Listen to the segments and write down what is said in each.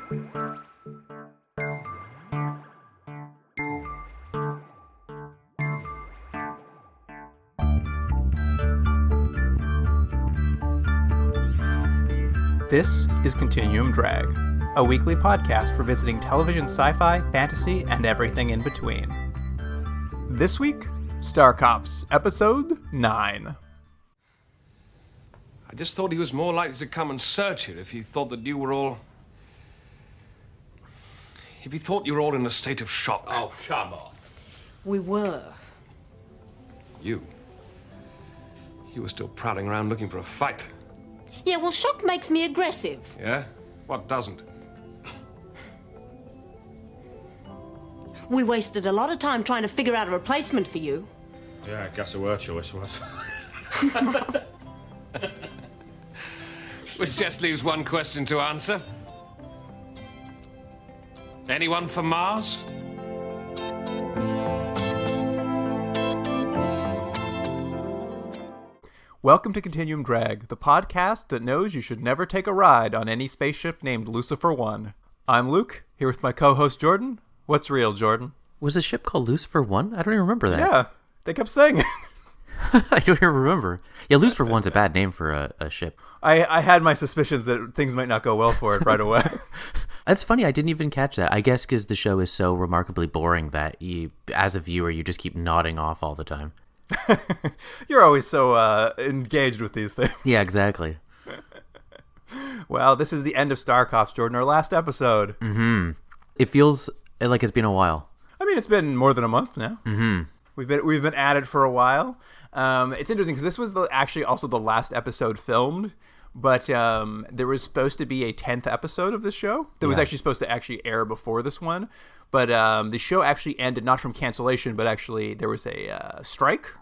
This is Continuum Drag, a weekly podcast revisiting television sci-fi, fantasy, and everything in between. This week, Star Cops, Episode 9. I just thought he was more likely to come and search you if he thought that you were all... If he thought you were all in a state of shock. Oh, come on. We were. You were still prowling around looking for a fight. Yeah, well, shock makes me aggressive. Yeah? What doesn't? We wasted a lot of time trying to figure out a replacement for you. Yeah, I guess her choice was. Which just leaves one question to answer. Anyone for Mars? Welcome to Continuum Drag, the podcast that knows you should never take a ride on any spaceship named Lucifer 1. I'm Luke, here with my co-host Jordan. What's real, Jordan? Was a ship called Lucifer 1? I don't even remember that. Yeah, they kept saying it. I don't even remember. Yeah, Lucifer 1's a bad name for a ship. I had my suspicions that things might not go well for it right away. That's funny, I didn't even catch that. I guess because the show is so remarkably boring that you, as a viewer, you just keep nodding off all the time. You're always so engaged with these things. Yeah, exactly. Well, this is the end of Star Cops, Jordan, our last episode. Mm-hmm. It feels like it's been a while. I mean, it's been more than a month now. Mm-hmm. We've been at it for a while. It's interesting because this was actually also the last episode filmed, but there was supposed to be a 10th episode of this show that was actually supposed to actually air before this one. But the show actually ended not from cancellation, but actually there was a strike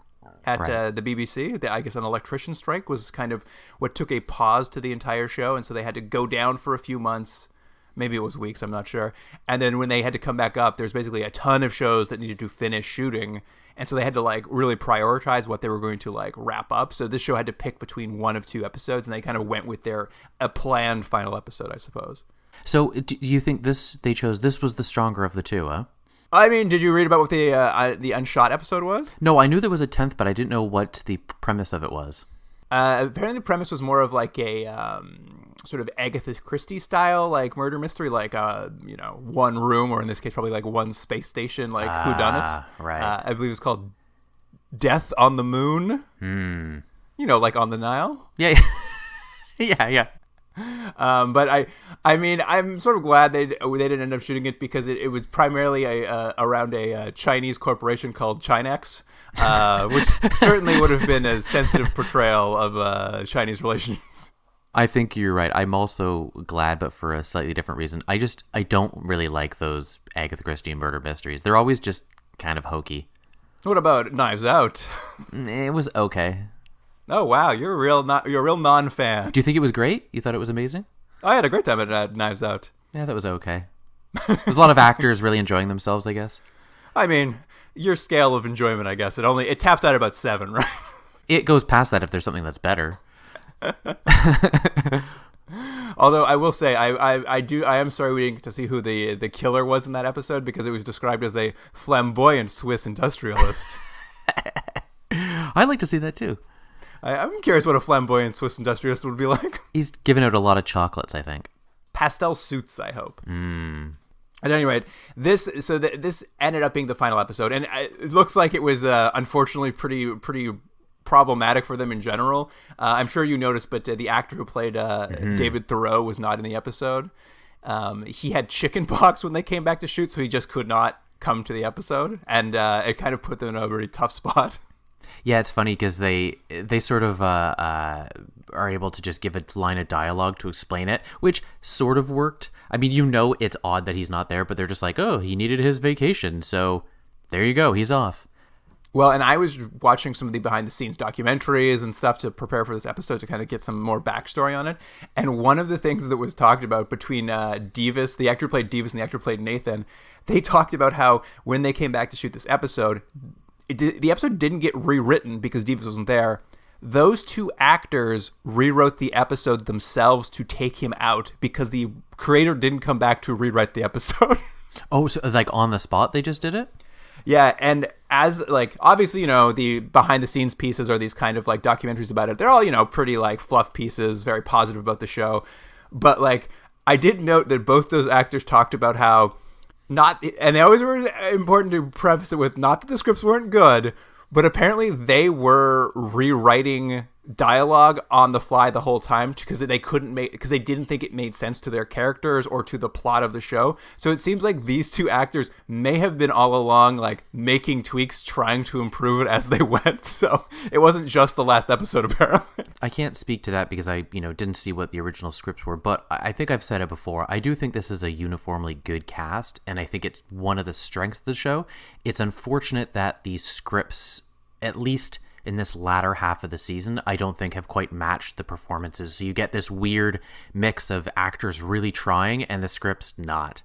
at the BBC. I guess an electrician strike was kind of what took a pause to the entire show, and so they had to go down for a few months. Maybe it was weeks, I'm not sure. And then when they had to come back up, there's basically a ton of shows that needed to finish shooting. And so they had to like really prioritize what they were going to like wrap up. So this show had to pick between one of two episodes, and they kind of went with a planned final episode, I suppose. So do you think this was the stronger of the two, huh? I mean, did you read about what the unshot episode was? No, I knew there was a 10th, but I didn't know what the premise of it was. Apparently the premise was more of like a sort of Agatha Christie style like murder mystery, like one room, or in this case probably like one space station, like whodunit. Right. I believe it was called Death on the Moon. Like on the Nile. Yeah. yeah. But I mean, I'm sort of glad they didn't end up shooting it because it was primarily around a Chinese corporation called Chinex, which certainly would have been a sensitive portrayal of Chinese relations. I think you're right. I'm also glad, but for a slightly different reason. I don't really like those Agatha Christie murder mysteries. They're always just kind of hokey. What about Knives Out? It was okay. Oh wow, you're a real non-fan. Do you think it was great? You thought it was amazing? I had a great time at Knives Out. Yeah, that was okay. There's a lot of actors really enjoying themselves, I guess. I mean, your scale of enjoyment, I guess, it taps out about 7, right? It goes past that if there's something that's better. Although I will say, I am sorry we didn't get to see who the killer was in that episode, because it was described as a flamboyant Swiss industrialist. I'd like to see that too. I'm curious what a flamboyant Swiss industrialist would be like. He's giving out a lot of chocolates, I think. Pastel suits, I hope. At any rate, this ended up being the final episode, and it looks like it was unfortunately pretty problematic for them in general. I'm sure you noticed, but the actor who played David Thoreau was not in the episode. He had chickenpox when they came back to shoot, so he just could not come to the episode, and it kind of put them in a very tough spot. Yeah, it's funny because they sort of are able to just give a line of dialogue to explain it, which sort of worked. I mean, it's odd that he's not there, but they're just like, oh, he needed his vacation, so there you go, he's off. Well, and I was watching some of the behind-the-scenes documentaries and stuff to prepare for this episode to kind of get some more backstory on it. And one of the things that was talked about between Devis, the actor who played Devis, and the actor who played Nathan, they talked about how when they came back to shoot this episode, the episode didn't get rewritten because Devis wasn't there, those two actors rewrote the episode themselves to take him out because the creator didn't come back to rewrite the episode. Oh, so like on the spot they just did it? Yeah, and as like obviously, the behind the scenes pieces are these kind of like documentaries about it. They're all, pretty like fluff pieces, very positive about the show. But like I did note that both those actors talked about how and they always were important to preface it with not that the scripts weren't good, but apparently they were rewriting dialogue on the fly the whole time because they didn't think it made sense to their characters or to the plot of the show. So it seems like these two actors may have been all along like making tweaks, trying to improve it as they went. So it wasn't just the last episode, apparently. I can't speak to that because I didn't see what the original scripts were, but I think I've said it before. I do think this is a uniformly good cast, and I think it's one of the strengths of the show. It's unfortunate that these scripts, at least in this latter half of the season, I don't think have quite matched the performances. So you get this weird mix of actors really trying and the scripts not.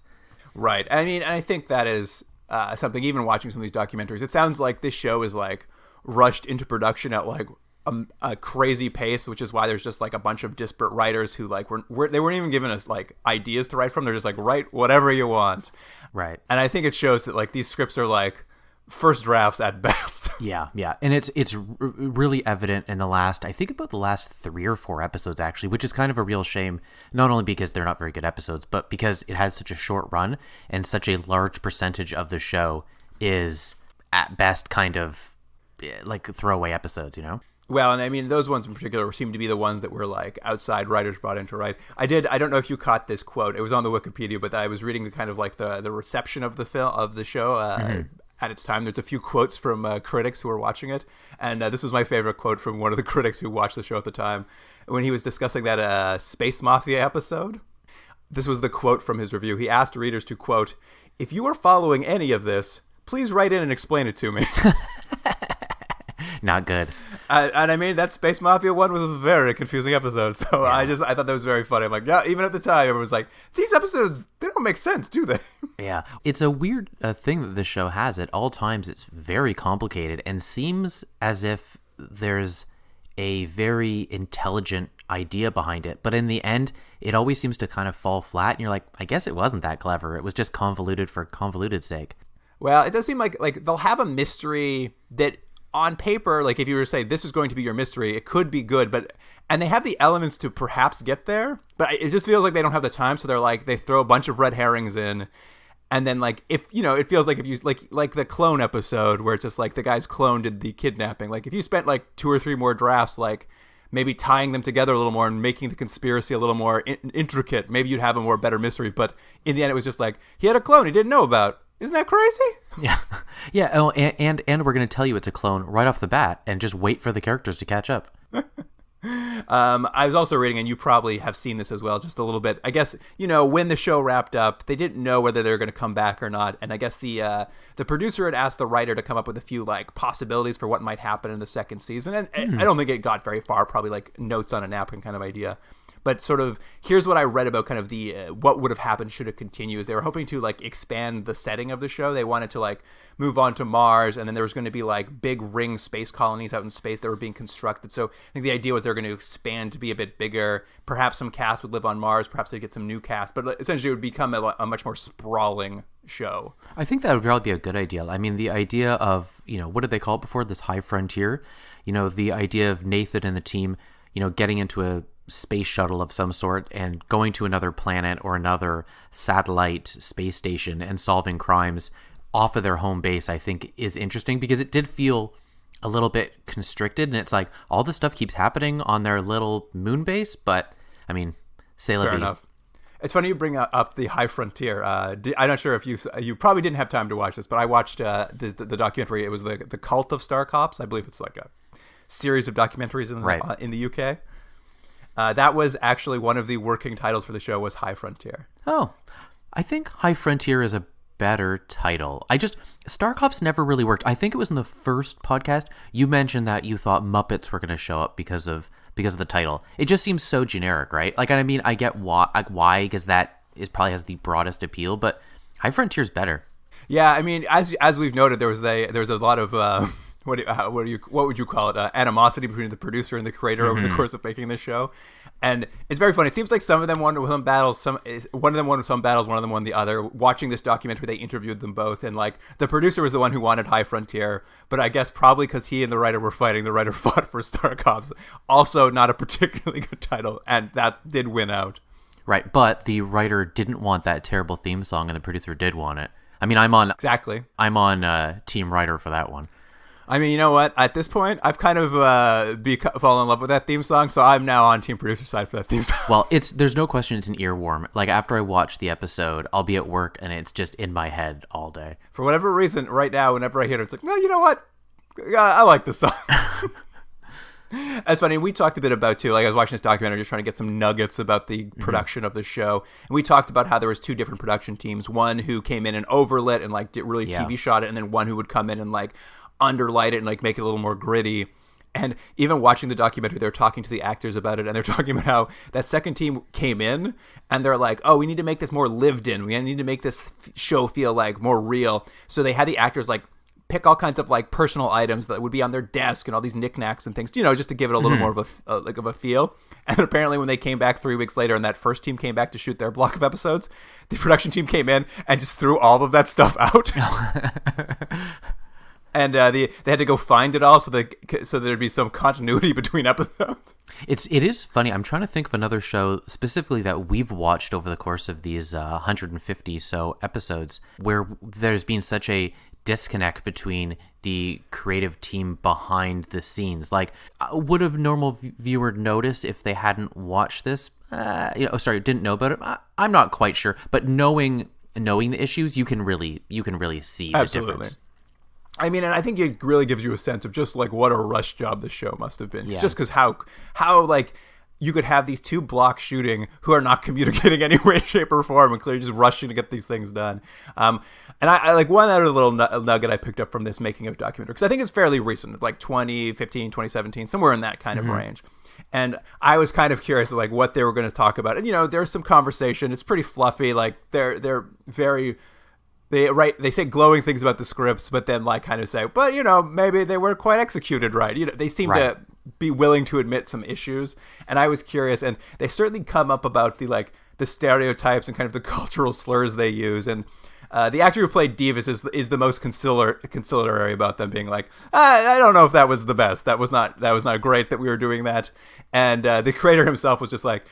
Right. I mean, and I think that is something, even watching some of these documentaries, it sounds like this show is like rushed into production at like a crazy pace, which is why there's just like a bunch of disparate writers who like they weren't even giving us like ideas to write from. They're just like, write whatever you want. Right. And I think it shows that like these scripts are like first drafts at best. Yeah. And it's really evident in I think about the last 3 or 4 episodes, actually, which is kind of a real shame, not only because they're not very good episodes, but because it has such a short run and such a large percentage of the show is at best kind of like throwaway episodes, Well, and I mean, those ones in particular seem to be the ones that were like outside writers brought in to write. I don't know if you caught this quote. It was on the Wikipedia, but I was reading the kind of like the reception of the show at its time. There's a few quotes from critics who were watching it. And this was my favorite quote from one of the critics who watched the show at the time when he was discussing that Space Mafia episode. This was the quote from his review. He asked readers to, quote, "If you are following any of this, please write in and explain it to me." Not good. And I mean, that Space Mafia one was a very confusing episode. So yeah. I thought that was very funny. I'm like, yeah, even at the time, everyone was like, these episodes, they don't make sense, do they? Yeah. It's a weird thing that this show has. At all times, it's very complicated and seems as if there's a very intelligent idea behind it. But in the end, it always seems to kind of fall flat. And you're like, I guess it wasn't that clever. It was just convoluted for convoluted's sake. Well, it does seem like they'll have a mystery that on paper, like if you were to say this is going to be your mystery, it could be good, and they have the elements to perhaps get there, but it just feels like they don't have the time. So they throw a bunch of red herrings in, and then like if it feels like if you like the clone episode where it's just like the guy's clone did the kidnapping. Like if you spent like 2 or 3 more drafts, like maybe tying them together a little more and making the conspiracy a little more intricate, maybe you'd have a more better mystery. But in the end, it was just like he had a clone he didn't know about. Isn't that crazy? Yeah. Oh, and we're going to tell you it's a clone right off the bat and just wait for the characters to catch up. I was also reading, and you probably have seen this as well, just a little bit. I guess, when the show wrapped up, they didn't know whether they were going to come back or not. And I guess the producer had asked the writer to come up with a few like possibilities for what might happen in the second season. And I don't think it got very far, probably like notes on a napkin kind of idea. But sort of, here's what I read about kind of the what would have happened should it continue. Is they were hoping to like expand the setting of the show. They wanted to like move on to Mars, and then there was going to be like big ring space colonies out in space that were being constructed. So I think the idea was they were going to expand to be a bit bigger. Perhaps some cast would live on Mars. Perhaps they'd get some new cast. But essentially, it would become a much more sprawling show. I think that would probably be a good idea. I mean, the idea of, what did they call it before? This high frontier. The idea of Nathan and the team, getting into a space shuttle of some sort and going to another planet or another satellite space station and solving crimes off of their home base, I think is interesting because it did feel a little bit constricted, and it's like all this stuff keeps happening on their little moon base, but I mean, c'est la vie. Fair enough. It's funny you bring up the high frontier. I'm not sure if you probably didn't have time to watch this, but I watched the documentary. It was the Cult of Star Cops. I believe it's like a series of documentaries in the UK. That was actually one of the working titles for the show was High Frontier. Oh, I think High Frontier is a better title. Star Cops never really worked. I think it was in the first podcast you mentioned that you thought Muppets were going to show up because of the title. It just seems so generic, right? Like, I mean, I get why, because that probably has the broadest appeal, but High Frontier's better. Yeah, I mean, as we've noted, there was a lot of what would you call it? Animosity between the producer and the creator over the course of making this show. And it's very funny. It seems like some of them won some battles. One of them won some battles. One of them won the other. Watching this documentary, they interviewed them both, and like the producer was the one who wanted High Frontier, but I guess probably because he and the writer were fighting, the writer fought for Star Cops. Also, not a particularly good title, and that did win out. Right, but the writer didn't want that terrible theme song, and the producer did want it. I mean, I'm on Team Writer for that one. I mean, you know what? At this point, I've kind of fallen in love with that theme song, so I'm now on Team Producer side for that theme song. Well, there's no question it's an earworm. Like, after I watch the episode, I'll be at work, and it's just in my head all day. For whatever reason, right now, whenever I hear it, it's like, no, you know what? I like this song. That's funny. We talked a bit about, too, like I was watching this documentary just trying to get some nuggets about the production of the show. And we talked about how there was two different production teams. One who came in and overlit and like did really TV shot it, and then one who would come in and like underlight it and like make it a little more gritty. And even watching the documentary, they're talking to the actors about it, and they're talking about how that second team came in and they're like, oh, we need to make this more lived in. We need to make this show feel like more real. So they had the actors like pick all kinds of like personal items that would be on their desk and all these knickknacks and things, you know, just to give it a little more of a feel. And apparently when they came back 3 weeks later and that first team came back to shoot their block of episodes, the production team came in and just threw all of that stuff out. And they had to go find it all so there'd be some continuity between episodes. It is funny. I'm trying to think of another show specifically that we've watched over the course of these 150 so episodes where there's been such a disconnect between the creative team behind the scenes. Like, would a normal viewer notice if they hadn't watched this? Didn't know about it. I'm not quite sure, but knowing the issues, you can really see the difference. I mean, and I think it really gives you a sense of just like what a rush job the show must have been. Just because how like you could have these two blocks shooting who are not communicating any way, shape, or form, and clearly just rushing to get these things done. And I like one other little nugget I picked up from this making of documentary, because I think it's fairly recent, like 2015, 2017, somewhere in that kind of range. And I was kind of curious like what they were going to talk about. And, you know, there's some conversation. It's pretty fluffy. Like they're very... They say glowing things about the scripts, but then like kind of say, but you know, maybe they weren't quite executed right. You know, they seem to be willing to admit some issues, and I was curious, and they certainly come up about the stereotypes and kind of the cultural slurs they use, and the actor who played Davis is the most conciliatory about them, being like, I don't know if that was the best. That was not great that we were doing that, and the creator himself was just like,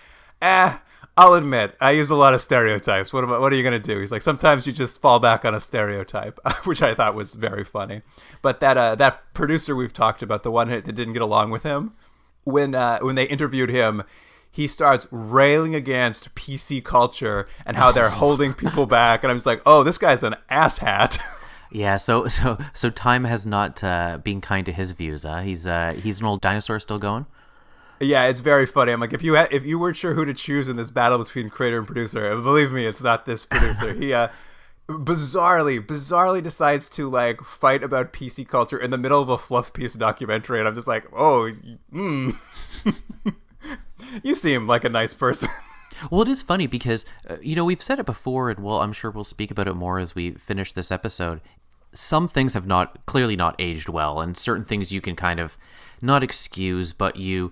I'll admit, I used a lot of stereotypes. What are you going to do? He's like, sometimes you just fall back on a stereotype, which I thought was very funny. But that producer we've talked about, the one that didn't get along with him, when they interviewed him, he starts railing against PC culture and how they're holding people back. And I'm just like, oh, this guy's an asshat. Yeah, so time has not been kind to his views. He's an old dinosaur still going. Yeah, it's very funny. I'm like, if you weren't sure who to choose in this battle between creator and producer, believe me, it's not this producer. He bizarrely decides to like fight about PC culture in the middle of a fluff piece documentary, and I'm just like, oh, you seem like a nice person. Well, it is funny because we've said it before, and I'm sure we'll speak about it more as we finish this episode. Some things have clearly not aged well, and certain things you can kind of not excuse, but you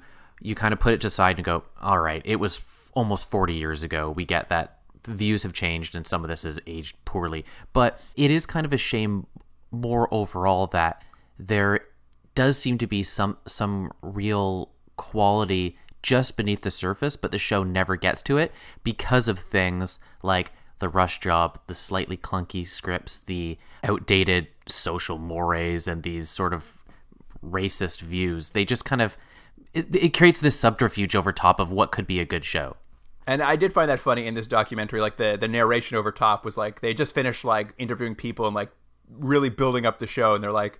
kind of put it to side and go, all right, it was almost 40 years ago. We get that views have changed and some of this has aged poorly. But it is kind of a shame more overall that there does seem to be some real quality just beneath the surface, but the show never gets to it because of things like the rush job, the slightly clunky scripts, the outdated social mores, and these sort of racist views. They just kind of... It creates this subterfuge over top of what could be a good show. And I did find that funny in this documentary. Like the narration over top was like they just finished like interviewing people and like really building up the show, and they're like,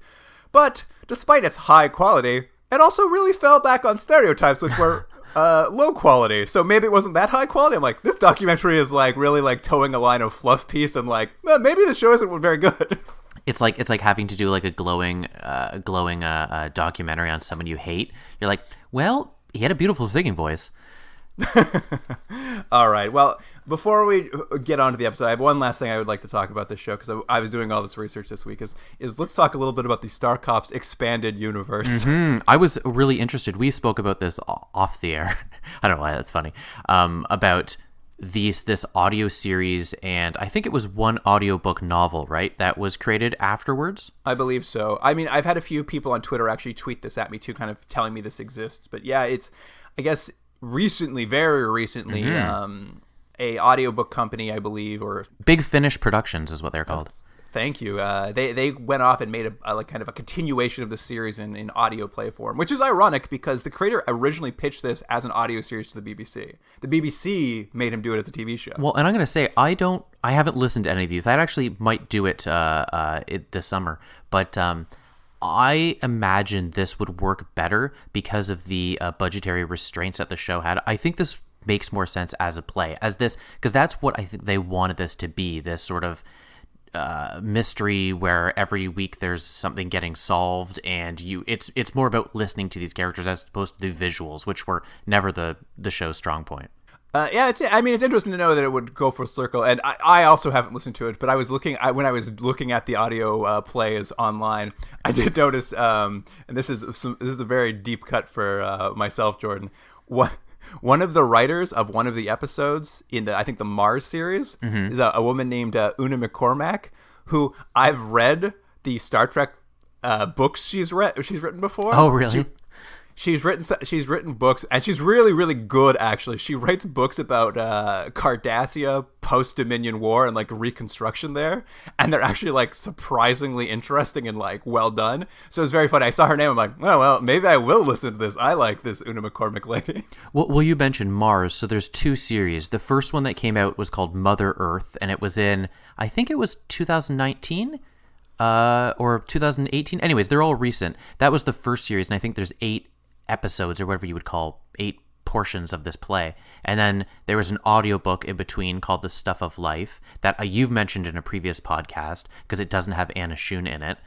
but despite its high quality, it also really fell back on stereotypes which were low quality. So maybe it wasn't that high quality. I'm like, this documentary is like really like towing a line of fluff piece, and like maybe the show isn't very good. It's like having to do like a glowing documentary on someone you hate. You're like, well, he had a beautiful singing voice. All right. Well, before we get on to the episode, I have one last thing I would like to talk about this show because I was doing all this research this week. Is let's talk a little bit about the Star Cops expanded universe. I was really interested. We spoke about this off the air. I don't know why that's funny. About this audio series, and I think it was one audiobook novel, right, that was created afterwards? I believe so. I mean, I've had a few people on Twitter actually tweet this at me too, kind of telling me this exists. But yeah, it's, I guess, very recently, a audiobook company, I believe, or Big Finish Productions is what they're called. Thank you. They went off and made a like kind of a continuation of the series in audio play form, which is ironic because the creator originally pitched this as an audio series to the BBC. The BBC made him do it as a TV show. Well, and I'm going to say I haven't listened to any of these. I actually might do it this summer, but I imagine this would work better because of the budgetary restraints that the show had. I think this makes more sense as a play, because that's what I think they wanted this to be. This sort of mystery where every week there's something getting solved, and it's more about listening to these characters as opposed to the visuals, which were never the show's strong point. Yeah, it's interesting to know that it would go full circle, and I also haven't listened to it, but when I was looking at the audio plays online, I did notice, and this is a very deep cut for myself, Jordan. One of the writers of one of the episodes in I think the Mars series is a woman named Una McCormack, who I've read the Star Trek books she's written before. Oh, really? She's written books, and she's really, really good, actually. She writes books about Cardassia post-Dominion War and, like, Reconstruction there, and they're actually, like, surprisingly interesting and, like, well done. So it's very funny. I saw her name, I'm like, oh, well, maybe I will listen to this. I like this Una McCormack lady. Well, you mentioned Mars, so there's two series. The first one that came out was called Mother Earth, and it was in, I think it was 2019? Or 2018? Anyways, they're all recent. That was the first series, and I think there's 8 episodes, or whatever you would call 8 portions of this play. And then there was an audiobook in between called The Stuff of Life that you've mentioned in a previous podcast because it doesn't have Anna Shun in it.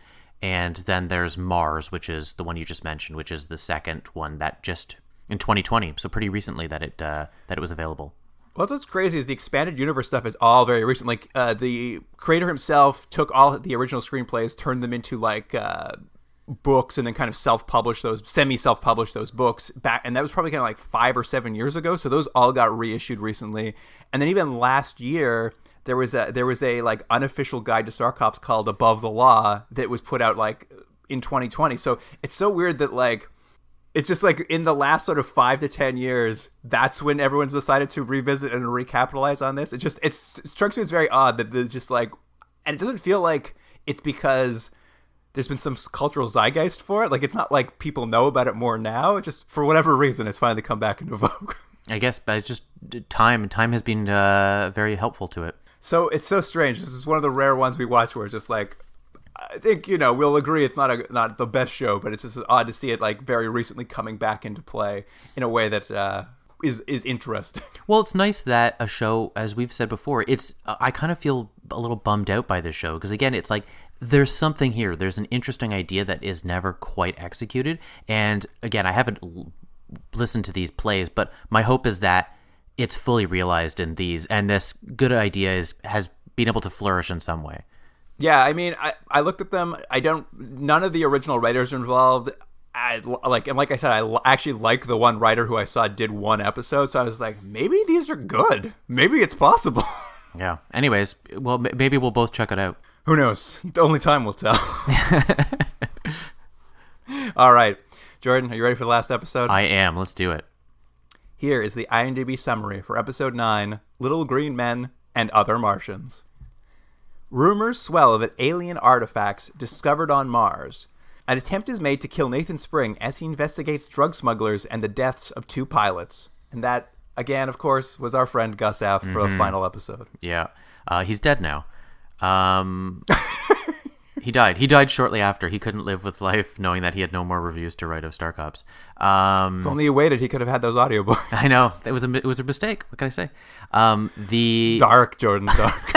And then there's Mars, which is the one you just mentioned, which is the second one that just in 2020, so pretty recently that it was available. Well, that's what's crazy is the expanded universe stuff is all very recent. Like the creator himself took all the original screenplays, turned them into like books, and then kind of semi-self-published those books back, and that was probably kind of like 5 or 7 years ago. So those all got reissued recently, and then even last year there was a like unofficial guide to Star Cops called Above the Law that was put out like in 2020. So it's so weird that like it's just like in the last sort of 5 to 10 years, that's when everyone's decided to revisit and recapitalize on this. It strikes me as very odd that they're just like, and it doesn't feel like it's because there's been some cultural zeitgeist for it. Like, it's not like people know about it more now. It just, for whatever reason, it's finally come back into vogue. I guess, but it's just time. Time has been very helpful to it. So it's so strange. This is one of the rare ones we watch where it's just like, I think, we'll agree it's not the best show, but it's just odd to see it like very recently coming back into play in a way that is interesting. Well, it's nice that a show, as we've said before, I kind of feel a little bummed out by this show because, again, it's like, there's something here. There's an interesting idea that is never quite executed. And again, I haven't listened to these plays, but my hope is that it's fully realized in these, and this good idea has been able to flourish in some way. Yeah, I mean, I looked at them. None of the original writers are involved. Like I said, I actually like the one writer who I saw did one episode. So I was like, maybe these are good. Maybe it's possible. Yeah. Anyways, well, maybe we'll both check it out. Who knows? Only time will tell. All right. Jordan, are you ready for the last episode? I am. Let's do it. Here is the IMDb summary for episode 9, Little Green Men and Other Martians. Rumors swell that alien artifacts discovered on Mars. An attempt is made to kill Nathan Spring as he investigates drug smugglers and the deaths of 2 pilots. And that, again, of course, was our friend Gus F. for the final episode. Yeah. He's dead now. He died. He died shortly after. He couldn't live with life knowing that he had no more reviews to write of Star Cops. If only he waited, he could have had those audiobooks. I know. It was a mistake. What can I say? Dark, Jordan, dark.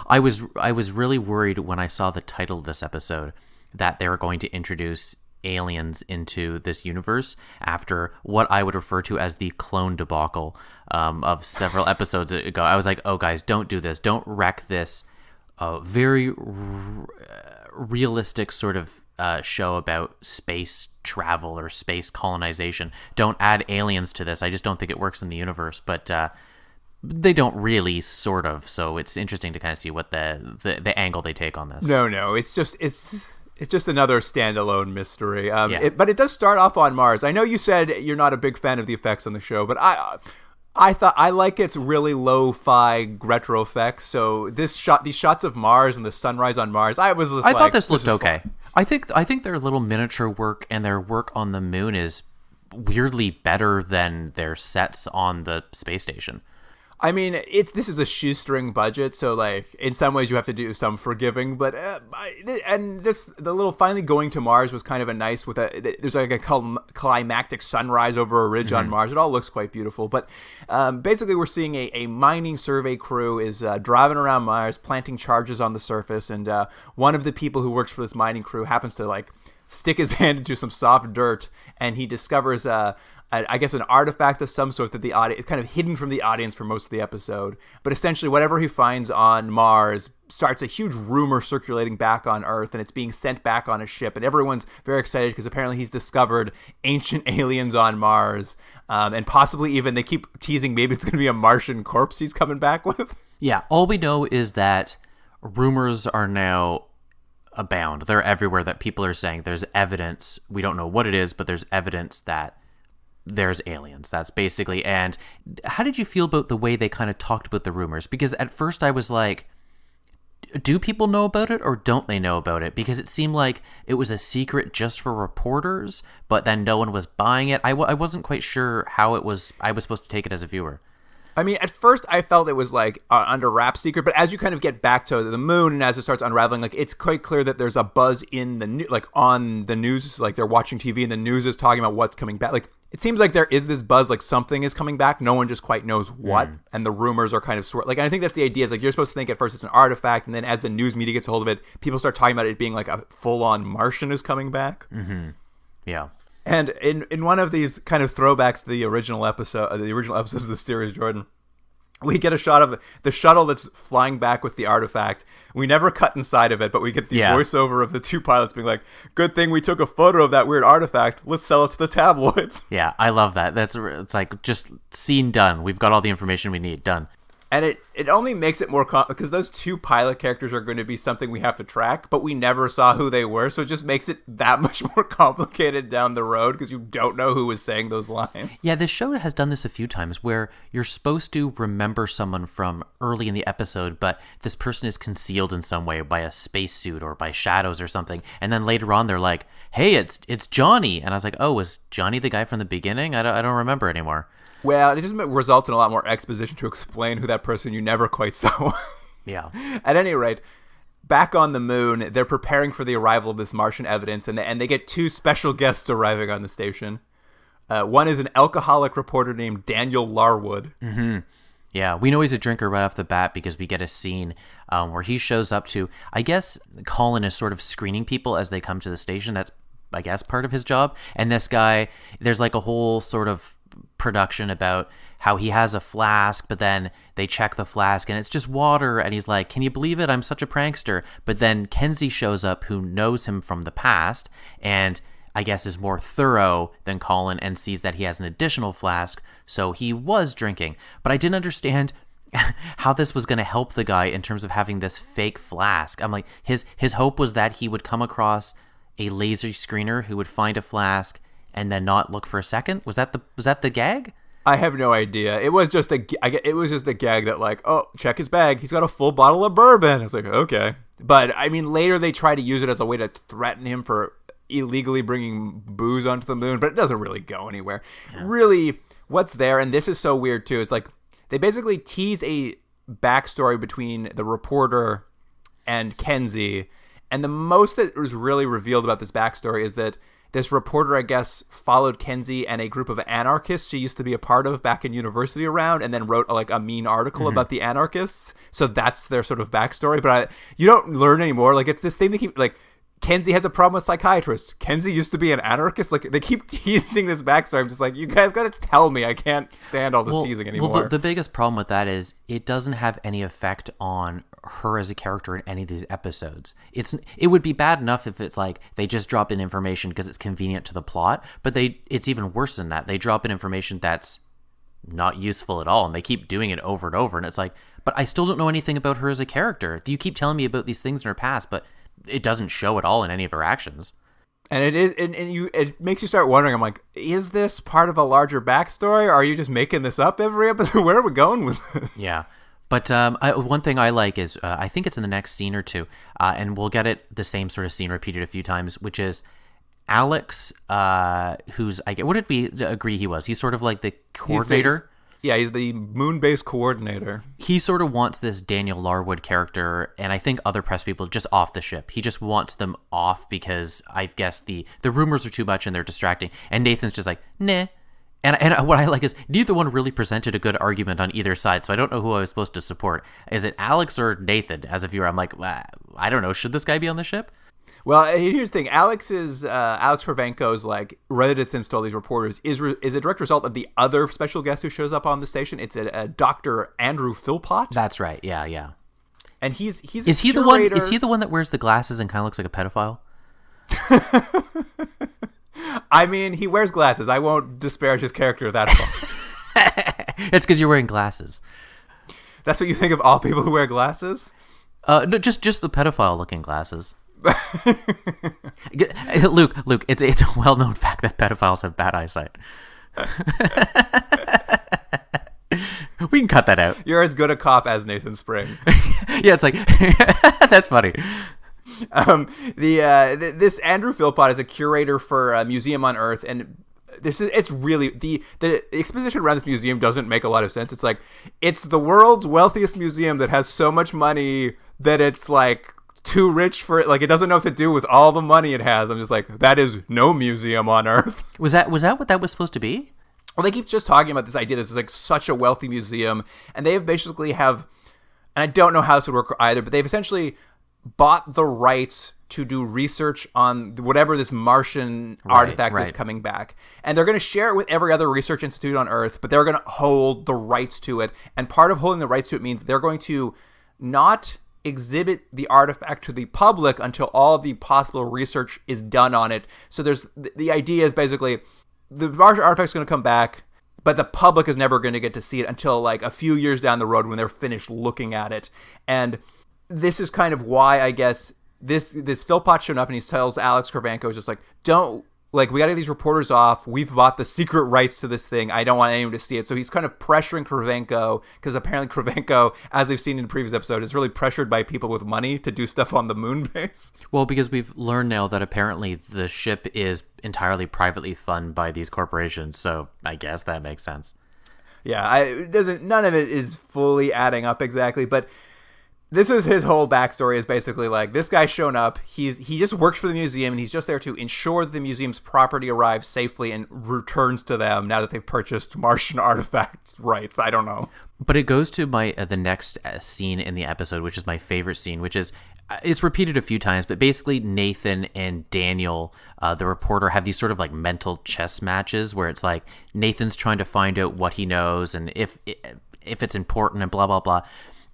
I was really worried when I saw the title of this episode that they were going to introduce aliens into this universe after what I would refer to as the clone debacle of several episodes ago. I was like, oh, guys, don't do this. Don't wreck this very realistic sort of show about space travel or space colonization. Don't add aliens to this. I just don't think it works in the universe. But they don't really, sort of. So it's interesting to kind of see what the angle they take on this. No, it's just another standalone mystery. But it does start off on Mars. I know you said you're not a big fan of the effects on the show, but I thought I like its really lo-fi retro effects. So these shots of Mars and the sunrise on Mars, I thought this looked okay. Fun. I think their little miniature work and their work on the moon is weirdly better than their sets on the space station. I mean, this is a shoestring budget, so like in some ways you have to do some forgiving. But the little finally going to Mars was kind of there's like a climactic sunrise over a ridge on Mars. It all looks quite beautiful. But basically, we're seeing a mining survey crew is driving around Mars, planting charges on the surface, and one of the people who works for this mining crew happens to like stick his hand into some soft dirt, and he discovers I guess an artifact of some sort that the audience is kind of hidden from the audience for most of the episode. But essentially, whatever he finds on Mars starts a huge rumor circulating back on Earth, and it's being sent back on a ship. And everyone's very excited because apparently he's discovered ancient aliens on Mars, and possibly even they keep teasing maybe it's going to be a Martian corpse he's coming back with. Yeah, all we know is that rumors are now abound. They're everywhere that people are saying there's evidence. We don't know what it is, but there's evidence that there's aliens. That's basically. And how did you feel about the way they kind of talked about the rumors? Because at first I was like, do people know about it or don't they know about it? Because it seemed like it was a secret just for reporters, but then no one was buying it. I wasn't quite sure how I was supposed to take it as a viewer. I mean, at first I felt it was like under wrap secret, but as you kind of get back to the moon and as it starts unraveling, like it's quite clear that there's a buzz in the on the news, like they're watching TV and the news is talking about what's coming back. Like it seems like there is this buzz, like something is coming back. No one just quite knows what, and the rumors are kind of and I think that's the idea. Is like you're supposed to think at first it's an artifact, and then as the news media gets a hold of it, people start talking about it being like a full-on Martian is coming back. Mm-hmm. Yeah. And in one of these kind of throwbacks to the original episodes of the series, Jordan, we get a shot of the shuttle that's flying back with the artifact. We never cut inside of it, but we get the voiceover of the two pilots being like, good thing we took a photo of that weird artifact. Let's sell it to the tabloids. Yeah, I love that. It's like just scene done. We've got all the information we need. Done. And it only makes it more because those two pilot characters are going to be something we have to track, but we never saw who they were, so it just makes it that much more complicated down the road because you don't know who was saying those lines. Yeah, this show has done this a few times where you're supposed to remember someone from early in the episode, but this person is concealed in some way by a spacesuit or by shadows or something, and then later on they're like, hey, it's Johnny, and I was like, oh, was Johnny the guy from the beginning? I don't remember anymore. Well, it doesn't result in a lot more exposition to explain who that person you never quite saw. Yeah. At any rate, back on the moon, they're preparing for the arrival of this Martian evidence, and they get two special guests arriving on the station. One is an alcoholic reporter named Daniel Larwood. Mm-hmm. Yeah, we know he's a drinker right off the bat because we get a scene where he shows up to, I guess Colin is sort of screening people as they come to the station. That's, I guess, part of his job. And this guy, there's like a whole sort of production about how he has a flask, but then they check the flask and it's just water, and he's like, can you believe it, I'm such a prankster. But then Kenzie shows up, who knows him from the past and I guess is more thorough than Colin, and sees that he has an additional flask, so he was drinking. But I didn't understand how this was going to help the guy in terms of having this fake flask. I'm like, his hope was that he would come across a laser screener who would find a flask and then not look for a second. Was that the gag? I have no idea. It was just a gag that like, oh, check his bag. He's got a full bottle of bourbon. It's like, okay. But I mean, later they try to use it as a way to threaten him for illegally bringing booze onto the moon, but it doesn't really go anywhere. Yeah. Really, what's there, and this is so weird too, is like they basically tease a backstory between the reporter and Kenzie, and the most that was really revealed about this backstory is that this reporter, I guess, followed Kenzie and a group of anarchists she used to be a part of back in university around, and then wrote like a mean article about the anarchists. So that's their sort of backstory. But you don't learn anymore. Like it's this thing that keep like Kenzie has a problem with psychiatrists. Kenzie used to be an anarchist. Like, they keep teasing this backstory. I'm just like, you guys got to tell me. I can't stand all this teasing anymore. Well, the biggest problem with that is it doesn't have any effect on her as a character in any of these episodes. It would be bad enough if it's like they just drop in information because it's convenient to the plot, but it's even worse than that. They drop in information that's not useful at all, and they keep doing it over and over, and it's like, but I still don't know anything about her as a character. You keep telling me about these things in her past, but it doesn't show at all in any of her actions. And it makes you start wondering, I'm like, is this part of a larger backstory, or are you just making this up every episode? Where are we going with this? Yeah. But one thing I like is, I think it's in the next scene or two, and we'll get the same sort of scene repeated a few times, which is Alex, who's, what did we agree he was? He's sort of like the coordinator. He's the moon base coordinator. He sort of wants this Daniel Larwood character, and I think other press people, just off the ship. He just wants them off because I guess the rumors are too much and they're distracting. And Nathan's just like, nah. And what I like is neither one really presented a good argument on either side, so I don't know who I was supposed to support. Is it Alex or Nathan? As a viewer, I'm like, I don't know. Should this guy be on the ship? Well, here's the thing. Alex Kravenko's like reticence to all these reporters is a direct result of the other special guest who shows up on the station. It's a Dr. Andrew Philpott. That's right. Yeah. And he's is he the one? Is he the one that wears the glasses and kind of looks like a pedophile? I mean, he wears glasses. I won't disparage his character that far. It's because you're wearing glasses. That's what you think of all people who wear glasses? No, just the pedophile-looking glasses. Luke, it's a well-known fact that pedophiles have bad eyesight. We can cut that out. You're as good a cop as Nathan Spring. Yeah, it's like that's funny. This Andrew Philpott is a curator for a museum on Earth, and it's really the exposition around this museum doesn't make a lot of sense. It's like it's the world's wealthiest museum that has so much money that it's like too rich for it. Like, it doesn't know what to do with all the money it has. I'm just like, that is no museum on Earth. Was that what that was supposed to be? Well, they keep just talking about this idea. This is like such a wealthy museum, and they basically have, and I don't know how this would work either, but they've essentially bought the rights to do research on whatever this Martian artifact is coming back. And they're going to share it with every other research institute on Earth, but they're going to hold the rights to it. And part of holding the rights to it means they're going to not exhibit the artifact to the public until all the possible research is done on it. So there's the idea is basically the Martian artifact's going to come back, but the public is never going to get to see it until like a few years down the road when they're finished looking at it. And this is kind of why, I guess, this Philpott showing up, and he tells Alex Kravenko, is just like, don't, like, we got to get these reporters off. We've bought the secret rights to this thing. I don't want anyone to see it. So he's kind of pressuring Kravenko, because apparently Kravenko, as we've seen in the previous episode, is really pressured by people with money to do stuff on the moon base. Well, because we've learned now that apparently the ship is entirely privately funded by these corporations, so I guess that makes sense. Yeah, none of it is fully adding up exactly, but this is his whole backstory, is basically like, this guy's shown up, he just works for the museum, and he's just there to ensure that the museum's property arrives safely and returns to them now that they've purchased Martian artifact rights. I don't know. But it goes to the next scene in the episode, which is my favorite scene, which is, it's repeated a few times, but basically Nathan and Daniel, the reporter, have these sort of like mental chess matches where it's like Nathan's trying to find out what he knows and if it's important and blah, blah, blah.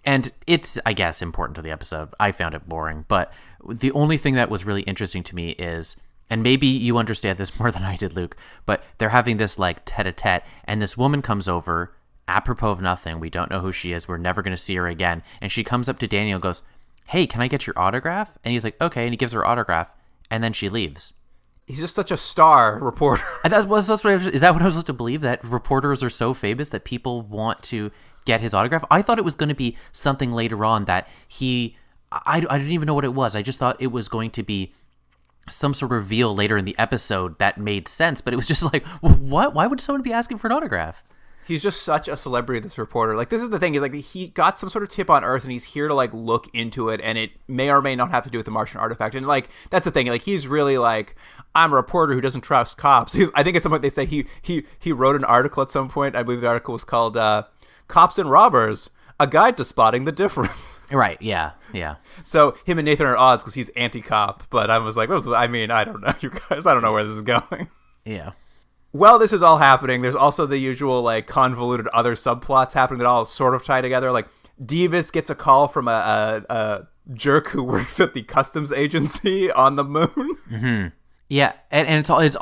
And it's, I guess, important to the episode. I found it boring. But the only thing that was really interesting to me is, and maybe you understand this more than I did, Luke, but they're having this like tete-a-tete, and this woman comes over, apropos of nothing. We don't know who she is. We're never going to see her again. And she comes up to Daniel and goes, "Hey, can I get your autograph?" And he's like, "Okay." And he gives her autograph, and then she leaves. He's just such a star reporter. And is that what I was supposed to believe? That reporters are so famous that people want to get his autograph? I thought it was going to be something later on that I didn't even know what it was. I just thought it was going to be some sort of reveal later in the episode that made sense, but it was just like, what? Why would someone be asking for an autograph? He's just such a celebrity, this reporter. Like, this is the thing, is like, he got some sort of tip on Earth, and he's here to like look into it, and it may or may not have to do with the Martian artifact. And like, that's the thing, like, he's really like, I'm a reporter who doesn't trust cops. I think at some point they say he wrote an article at some point. I believe the article was called Cops and Robbers. a guide to spotting the difference. Right, yeah, yeah. So him and Nathan are at odds because he's anti-cop, but I was like, well, I mean, I don't know, you guys. I don't know where this is going. Yeah. While this is all happening, there's also the usual, like, convoluted other subplots happening that all sort of tie together. Like, Divis gets a call from a jerk who works at the customs agency on the moon. Mm-hmm. Yeah, and it's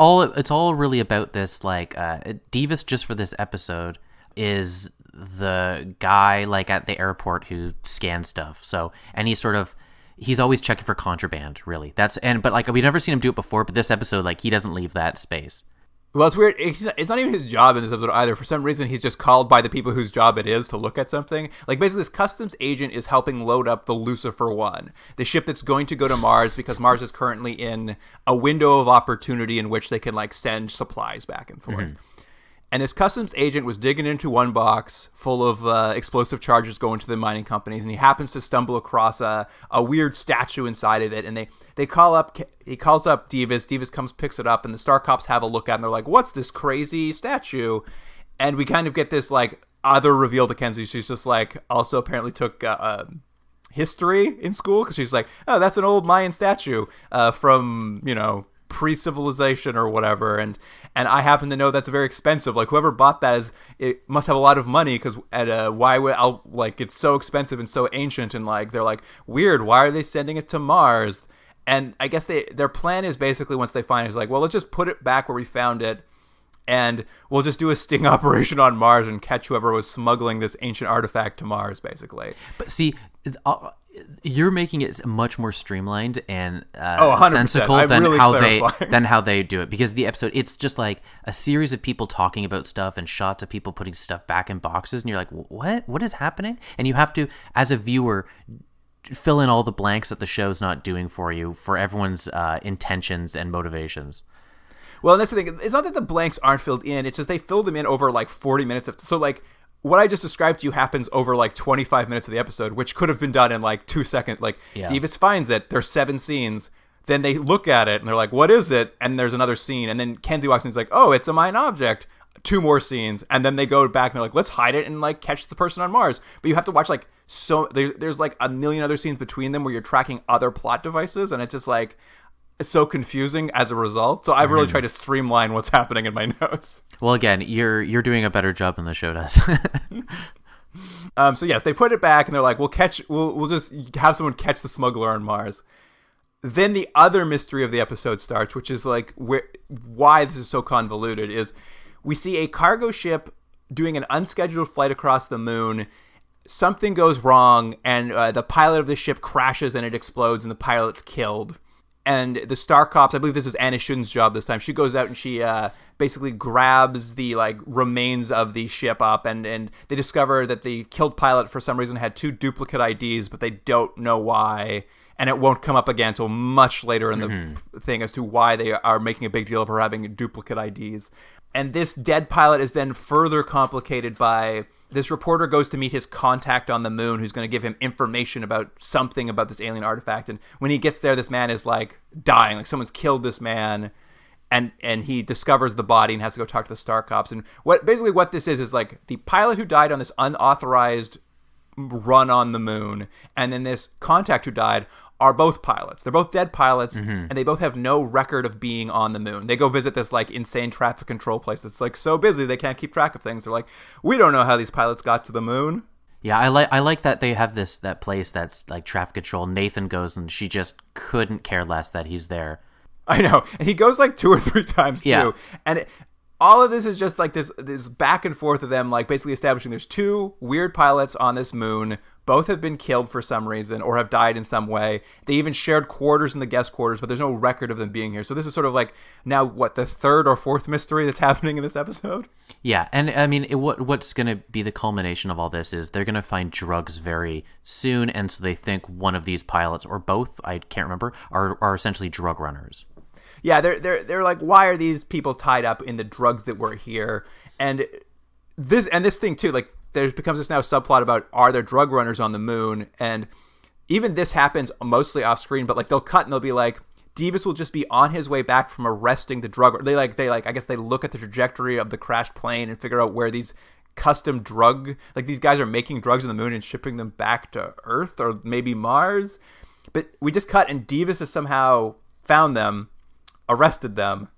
all really about this, like, Divis, just for this episode, is the guy, like, at the airport who scans stuff. So, and he's always checking for contraband, really. But like, we've never seen him do it before, but this episode, like, he doesn't leave that space. Well, it's weird. It's not even his job in this episode either. For some reason, he's just called by the people whose job it is to look at something. Like, basically, this customs agent is helping load up the Lucifer 1, the ship that's going to go to Mars because Mars is currently in a window of opportunity in which they can, like, send supplies back and forth. Mm-hmm. And this customs agent was digging into one box full of explosive charges going to the mining companies, and he happens to stumble across a weird statue inside of it. And he calls up Divis. Divis comes, picks it up, and the Star Cops have a look at it, and they're like, "What's this crazy statue?" And we kind of get this, like, other reveal to Kenzie. She's just like, also apparently took history in school, because she's like, "Oh, that's an old Mayan statue from, you know, pre-civilization or whatever," and I happen to know that's very expensive. Like, whoever bought that it must have a lot of money, because it's so expensive and so ancient, and, like, they're like, weird, why are they sending it to Mars? And I guess their plan is basically, once they find it, is like, well, let's just put it back where we found it, and we'll just do a sting operation on Mars and catch whoever was smuggling this ancient artifact to Mars, basically. But see, you're making it much more streamlined and 100%. sensical than really how they do it, because the episode, it's just like a series of people talking about stuff and shots of people putting stuff back in boxes, and you're like, what is happening? And you have to, as a viewer, fill in all the blanks that the show's not doing for you, for everyone's intentions and motivations. Well, and that's the thing. It's not that the blanks aren't filled in. It's just they fill them in over, like, 40 minutes. So, like, what I just described to you happens over, like, 25 minutes of the episode, which could have been done in, like, 2 seconds. Like, yeah. Divis finds it. There's 7 scenes. Then they look at it, and they're like, what is it? And there's another scene. And then Kenzie walks in and is like, oh, it's a Mayan object. 2 more scenes. And then they go back, and they're like, let's hide it and, like, catch the person on Mars. But you have to watch, like, there's, like, a million other scenes between them where you're tracking other plot devices. And it's just, like, it's so confusing as a result. So I've really tried to streamline what's happening in my notes. Well, again, you're doing a better job than the show does. So yes, they put it back, and they're like, we'll just have someone catch the smuggler on Mars. Then the other mystery of the episode starts, which is, like, why this is so convoluted, is we see a cargo ship doing an unscheduled flight across the moon. Something goes wrong, and the pilot of the ship crashes, and it explodes, and the pilot's killed. And the Star Cops, I believe this is Anna Shun's job this time, she goes out and she basically grabs the, like, remains of the ship up, and they discover that the killed pilot for some reason had 2 duplicate IDs, but they don't know why, and it won't come up again until much later in the thing as to why they are making a big deal of her having duplicate IDs. And this dead pilot is then further complicated by this reporter goes to meet his contact on the moon, who's going to give him information about something about this alien artifact. And when he gets there, this man is, like, dying. Like, someone's killed this man. And he discovers the body and has to go talk to the Star Cops. And what this is like the pilot who died on this unauthorized run on the moon, and then this contact who died, are both pilots. They're both dead pilots, and they both have no record of being on the moon. They go visit this, like, insane traffic control place that's, like, so busy they can't keep track of things. They're like, we don't know how these pilots got to the moon. Yeah, I like that they have that place that's, like, traffic control. Nathan goes, and she just couldn't care less that he's there. I know, and he goes, like, 2 or 3 times too, and all of this is just, like, this back and forth of them, like, basically establishing there's 2 weird pilots on this moon. Both have been killed for some reason or have died in some way. They even shared quarters in the guest quarters, but there's no record of them being here. So this is sort of like now the 3rd or 4th mystery that's happening in this episode. Yeah, and I mean, what's going to be the culmination of all this is they're going to find drugs very soon, and so they think one of these pilots, or both, I can't remember, are essentially drug runners. Yeah, they're like, why are these people tied up in the drugs that were here? And this thing too, like, there becomes this now subplot about, are there drug runners on the moon? And even this happens mostly off screen, but, like, they'll cut and they'll be like, Divis will just be on his way back from arresting the drug. They I guess they look at the trajectory of the crashed plane and figure out where these custom drug, like these guys are making drugs on the moon and shipping them back to Earth or maybe Mars. But we just cut and Davis has somehow found them, arrested them,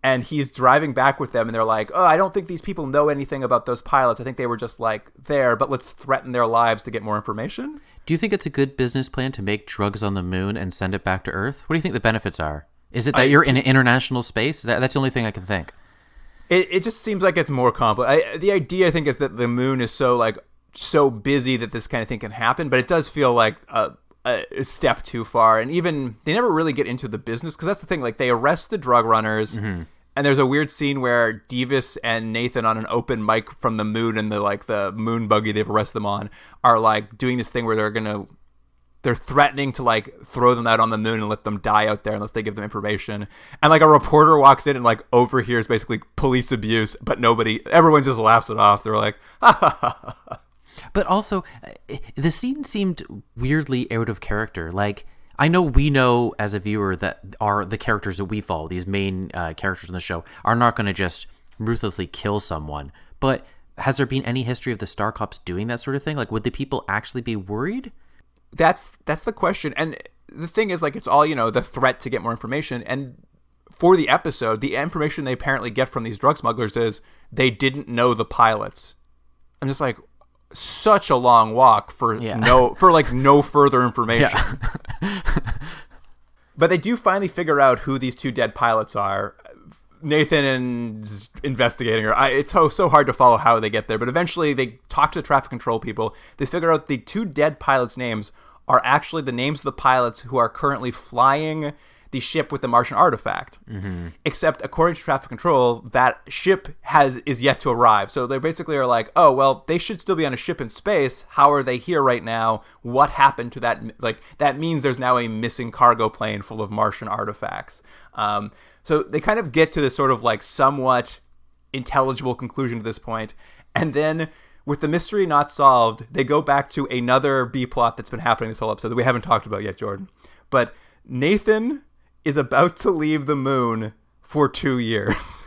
and he's driving back with them, and they're like, oh, I don't think these people know anything about those pilots. I think they were just like there, but let's threaten their lives to get more information. Do you think it's a good business plan to make drugs on the moon and send it back to Earth? What do you think the benefits are? Is it that you're in an international space? That's the only thing I can think. It just seems like it's more complex. The idea, I think, is that the moon is so busy that this kind of thing can happen, but it does feel like a step too far. And even they never really get into the business, because that's the thing. Like, they arrest the drug runners, and there's a weird scene where Davis and Nathan on an open mic from the moon and the moon buggy they've arrested them on are like doing this thing where they're threatening to like throw them out on the moon and let them die out there unless they give them information. And like a reporter walks in and like overhears basically police abuse, but everyone just laughs it off. They're like, ha ha ha ha. But also, the scene seemed weirdly out of character. Like, I know we know as a viewer that the characters that we follow, these main characters in the show, are not going to just ruthlessly kill someone. But has there been any history of the Star Cops doing that sort of thing? Like, would the people actually be worried? That's the question. And the thing is, like, it's all, the threat to get more information. And for the episode, the information they apparently get from these drug smugglers is they didn't know the pilots. I'm just like, such a long walk for no further information. Yeah. But they do finally figure out who these two dead pilots are. Nathan and investigating her. It's so hard to follow how they get there, but eventually they talk to the traffic control people. They figure out the two dead pilots' names are actually the names of the pilots who are currently flying the ship with the Martian artifact. Except according to traffic control, that ship is yet to arrive. So they basically are like, oh, well, they should still be on a ship in space. How are they here right now? What happened to that? Like, that means there's now a missing cargo plane full of Martian artifacts. So they kind of get to this sort of like somewhat intelligible conclusion to this point. And then with the mystery not solved, they go back to another B plot that's been happening this whole episode that we haven't talked about yet, Jordan. But Nathan is about to leave the moon for 2 years.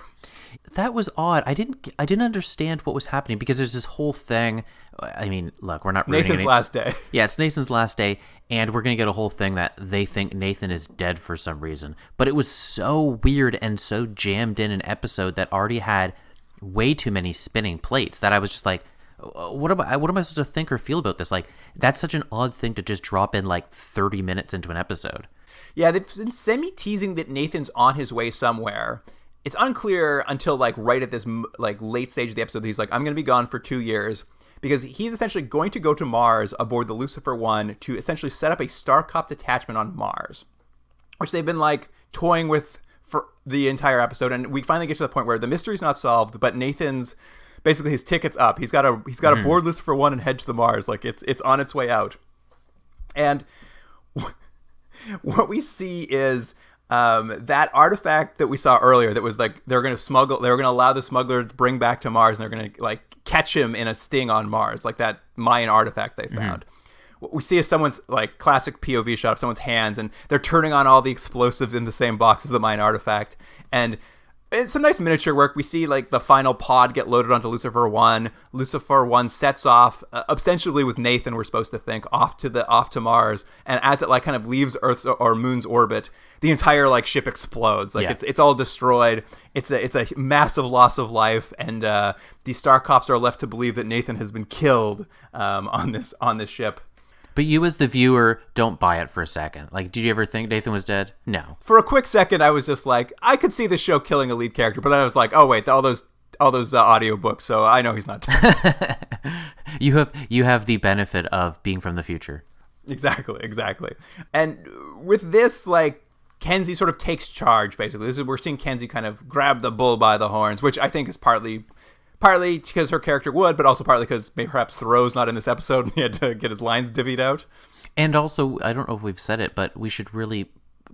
That was odd. I didn't understand what was happening, because there's this whole thing. I mean, look, we're not Nathan's last day. Yeah, it's Nathan's last day, and we're gonna get a whole thing that they think Nathan is dead for some reason. But it was so weird and so jammed in an episode that already had way too many spinning plates that I was just like, what am I supposed to think or feel about this? Like, that's such an odd thing to just drop in like 30 minutes into an episode. Yeah, they've been semi-teasing that Nathan's on his way somewhere. It's unclear until like right at this like late stage of the episode that he's like, I'm going to be gone for 2 years, because he's essentially going to go to Mars aboard the Lucifer 1 to essentially set up a Star Cop detachment on Mars, which they've been like toying with for the entire episode. And we finally get to the point where the mystery's not solved, but Nathan's basically, his ticket's up. He's got to board Lucifer 1 and head to the Mars. Like, it's on its way out. And what we see is that artifact that we saw earlier that was like they were going to allow the smuggler to bring back to Mars, and they're going to like catch him in a sting on Mars, like that Mayan artifact they found. What we see is someone's like classic POV shot of someone's hands, and they're turning on all the explosives in the same box as the Mayan artifact. And it's some nice miniature work. We see like the final pod get loaded onto Lucifer 1. Lucifer 1 sets off ostensibly with Nathan, we're supposed to think, off to Mars. And as it like kind of leaves Earth's or Moon's orbit, the entire like ship explodes. Like it's all destroyed. It's a massive loss of life, and these Star Cops are left to believe that Nathan has been killed on this ship. But you as the viewer don't buy it for a second. Like, did you ever think Nathan was dead? No. For a quick second, I was just like, I could see the show killing a lead character, but then I was like, oh wait, all those audiobooks, so I know he's not dead. You have the benefit of being from the future. Exactly. And with this, like, Kenzie sort of takes charge, basically. We're seeing Kenzie kind of grab the bull by the horns, which I think is partly because her character would, but also partly because perhaps Thoreau's not in this episode and he had to get his lines divvied out. And also, I don't know if we've said it, but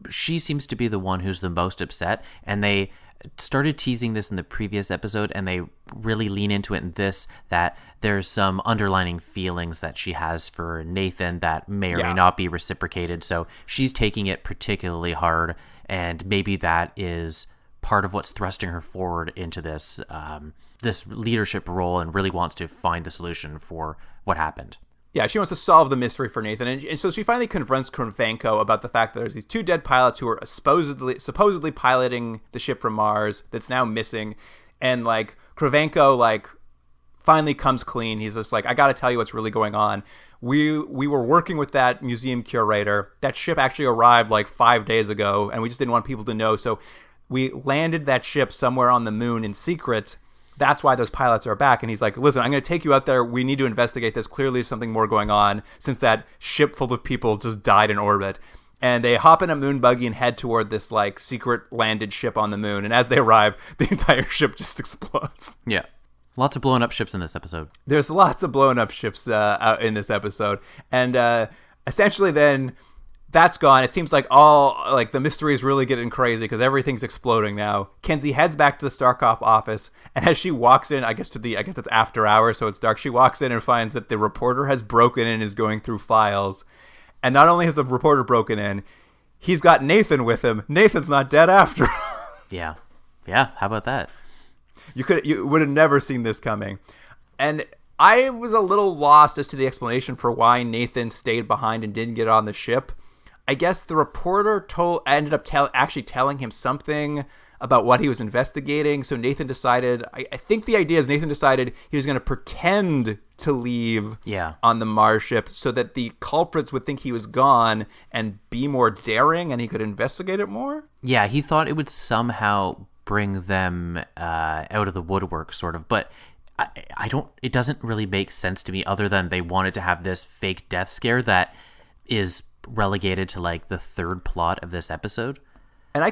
she seems to be the one who's the most upset, and they started teasing this in the previous episode, and they really lean into it in this, that there's some underlining feelings that she has for Nathan that may or may not be reciprocated, so she's taking it particularly hard, and maybe that is part of what's thrusting her forward into this this leadership role, and really wants to find the solution for what happened. Yeah, she wants to solve the mystery for Nathan, and so she finally confronts Cravenko about the fact that there's these 2 dead pilots who are supposedly piloting the ship from Mars that's now missing, and like Cravenko like finally comes clean. He's just like, I got to tell you what's really going on. We were working with that museum curator. That ship actually arrived like 5 days ago, and we just didn't want people to know. So we landed that ship somewhere on the moon in secret. That's why those pilots are back. And he's like, listen, I'm going to take you out there. We need to investigate this. Clearly there's something more going on since that ship full of people just died in orbit. And they hop in a moon buggy and head toward this like secret landed ship on the moon. And as they arrive, the entire ship just explodes. Yeah. Lots of blown up ships in this episode. There's lots of blown up ships out in this episode. And essentially then that's gone. It seems like the mystery is really getting crazy because everything's exploding now. Kenzie heads back to the Starcop office, and as she walks in, I guess it's after hours, so it's dark. She walks in and finds that the reporter has broken in and is going through files. And not only has the reporter broken in, he's got Nathan with him. Nathan's not dead after all. Yeah. Yeah, how about that? You would have never seen this coming. And I was a little lost as to the explanation for why Nathan stayed behind and didn't get on the ship. I guess the reporter ended up actually telling him something about what he was investigating. So Nathan decided, I think the idea is Nathan decided he was going to pretend to leave on the Mars ship so that the culprits would think he was gone and be more daring and he could investigate it more. Yeah, he thought it would somehow bring them out of the woodwork, sort of. But it doesn't really make sense to me, other than they wanted to have this fake death scare that is relegated to like the 3rd plot of this episode. And I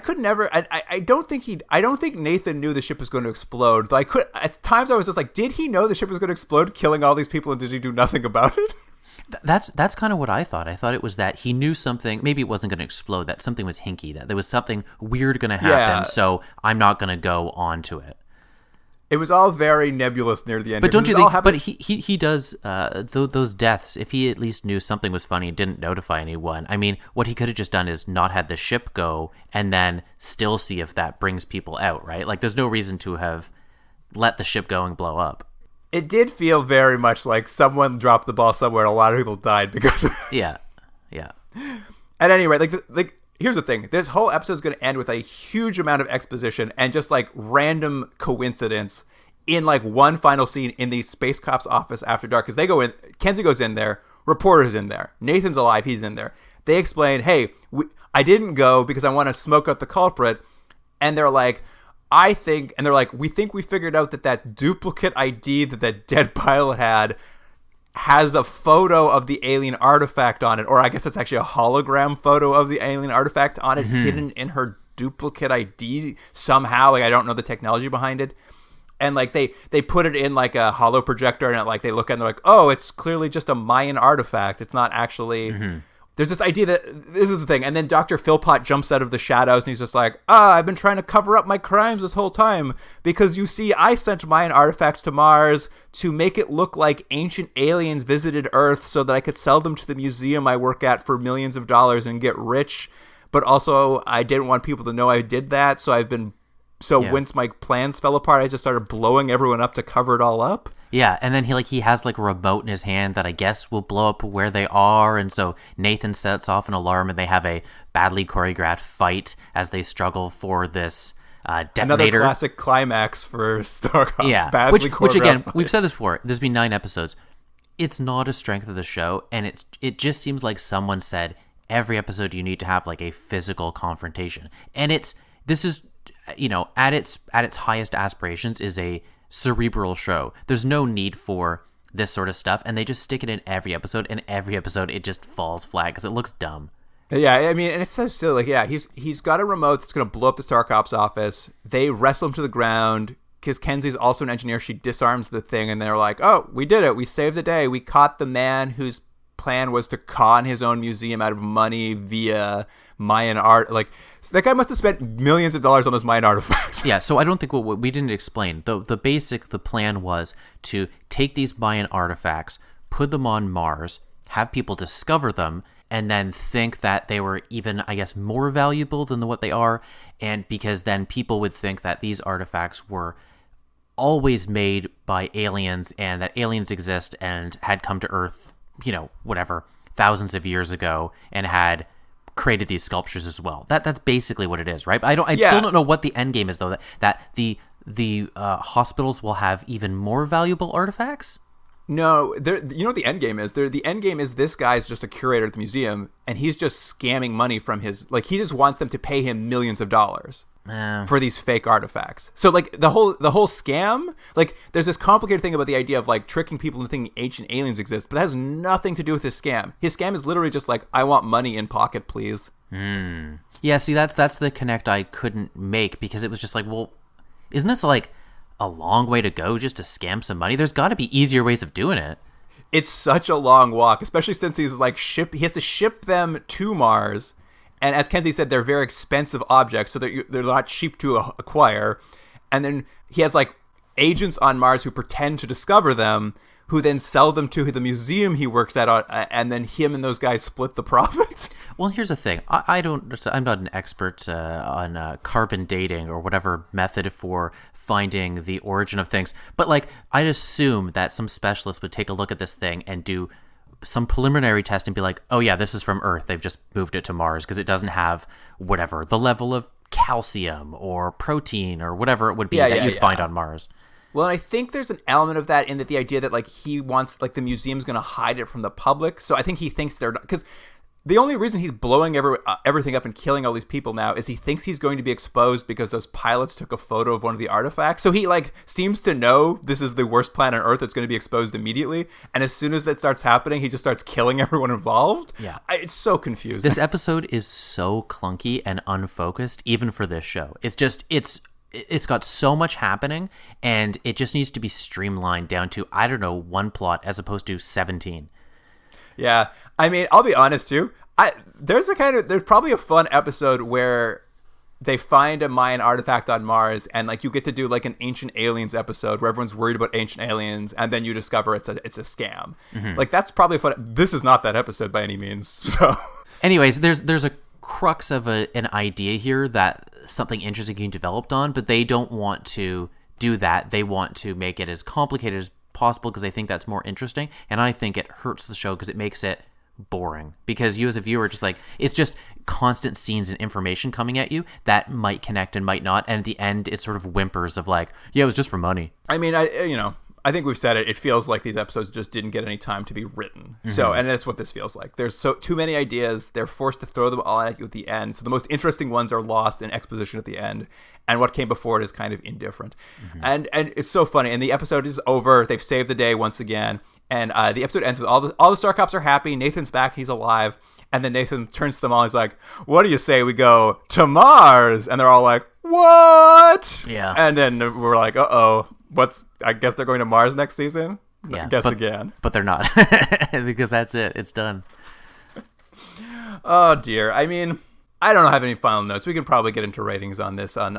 don't think Nathan knew the ship was going to explode. Though at times I was just like, did he know the ship was going to explode, killing all these people, and did he do nothing about it? That's kind of what I thought. I thought it was that he knew something, maybe it wasn't going to explode, that something was hinky, that there was something weird going to happen, so I'm not going to go on to it. It was all very nebulous near the end. But don't you think? But he does those deaths. If he at least knew something was funny and didn't notify anyone, I mean, what he could have just done is not had the ship go and then still see if that brings people out, right? Like, there's no reason to have let the ship go and blow up. It did feel very much like someone dropped the ball somewhere, and a lot of people died because of it. Yeah. At any rate, like. Here's the thing. This whole episode is going to end with a huge amount of exposition and just like random coincidence in like one final scene in the Space Cop's office after dark. Because they go in, Kenzie goes in there, reporter's in there, Nathan's alive, he's in there. They explain, hey, I didn't go because I want to smoke out the culprit. And they're like, we think we figured out that duplicate ID that dead pilot had has a photo of the alien artifact on it, or I guess it's actually a hologram photo of the alien artifact on it, hidden in her duplicate ID somehow. Like, I don't know the technology behind it. And like they put it in like a holo projector, and like they look at it and they're like, oh, it's clearly just a Mayan artifact. It's not actually. There's this idea that this is the thing. And then Dr. Philpott jumps out of the shadows and he's just like, I've been trying to cover up my crimes this whole time because, you see, I sent Mayan artifacts to Mars to make it look like ancient aliens visited Earth so that I could sell them to the museum I work at for millions of dollars and get rich. But also I didn't want people to know I did that. So once my plans fell apart, I just started blowing everyone up to cover it all up. Yeah, and then he has like a remote in his hand that I guess will blow up where they are, and so Nathan sets off an alarm, and they have a badly choreographed fight as they struggle for this detonator. Another classic climax for Starcom. Yeah, badly which again, fight. we've said this before. There's been 9 episodes. It's not a strength of the show, and it just seems like someone said every episode you need to have like a physical confrontation, and this is. At its highest aspirations is a cerebral show. There's no need for this sort of stuff, and they just stick it in every episode, and every episode it just falls flat because it looks dumb. Yeah, I mean, and it's so silly. Yeah, he's got a remote that's going to blow up the Starcop's office. They wrestle him to the ground because Kenzie's also an engineer. She disarms the thing, and they're like, oh, we did it. We saved the day. We caught the man whose plan was to con his own museum out of money via Mayan art. Like, so that guy must have spent millions of dollars on those Mayan artifacts. Yeah, so I don't think what we didn't explain. The plan was to take these Mayan artifacts, put them on Mars, have people discover them, and then think that they were even, I guess, more valuable than what they are. And because then people would think that these artifacts were always made by aliens and that aliens exist and had come to Earth, whatever, thousands of years ago and had created these sculptures as well. That's basically what it is, right? I still don't know what the end game is, though. That the hospitals will have even more valuable artifacts. No, you know what the end game is? The end game is this guy's just a curator at the museum, and he's just scamming money from he just wants them to pay him millions of dollars for these fake artifacts. So the whole scam, there's this complicated thing about the idea of tricking people into thinking ancient aliens exist, but it has nothing to do with his scam. His scam is literally just I want money in pocket, please. Yeah, see, that's the connect I couldn't make, because it was just well, isn't this a long way to go just to scam some money? There's got to be easier ways of doing it. It's such a long walk, especially since he has to ship them to Mars. And as Kenzie said, they're very expensive objects, so they're not cheap to acquire. And then he has agents on Mars who pretend to discover them, who then sell them to the museum he works at, and then him and those guys split the profits. Well, here's the thing. I'm not an expert on carbon dating or whatever method for finding the origin of things, but I'd assume that some specialist would take a look at this thing and do some preliminary test and be oh yeah, this is from Earth. They've just moved it to Mars because it doesn't have whatever the level of calcium or protein or whatever it would be that you'd find on Mars. Well, and I think there's an element of that in that the idea that he wants the museum's going to hide it from the public. So I think he thinks they're not, because the only reason he's blowing everything up and killing all these people now is he thinks he's going to be exposed because those pilots took a photo of one of the artifacts. So he seems to know this is the worst planet on Earth that's going to be exposed immediately. And as soon as that starts happening, he just starts killing everyone involved. Yeah, it's so confusing. This episode is so clunky and unfocused, even for this show. It's got so much happening, and it just needs to be streamlined down to, I don't know, one plot as opposed to 17. Yeah, I mean, I'll be honest too. There's probably a fun episode where they find a Mayan artifact on Mars, and you get to do an Ancient Aliens episode where everyone's worried about ancient aliens, and then you discover it's a scam. Mm-hmm. That's probably fun. This is not that episode by any means. So, anyways, there's a crux of an idea here that something interesting can be developed on, but they don't want to do that. They want to make it as complicated as possible because they think that's more interesting, and I think it hurts the show because it makes it boring, because you as a viewer just it's just constant scenes and information coming at you that might connect and might not, and at the end it sort of whimpers of yeah, it was just for money. I mean, I think we've said it. It feels like these episodes just didn't get any time to be written. Mm-hmm. So, and that's what this feels like. There's too many ideas. They're forced to throw them all at you at the end. So the most interesting ones are lost in exposition at the end, and what came before it is kind of indifferent. Mm-hmm. And it's so funny. And the episode is over. They've saved the day once again, and the episode ends with all the Star Cops are happy. Nathan's back. He's alive. And then Nathan turns to them all. He's like, "What do you say we go to Mars?" And they're all like, "What?" Yeah. And then we're like, "Uh-oh. I guess they're going to Mars next season?" Yeah, again. But they're not, because that's it. It's done. Oh, dear. I mean, I don't have any final notes. We can probably get into ratings on this on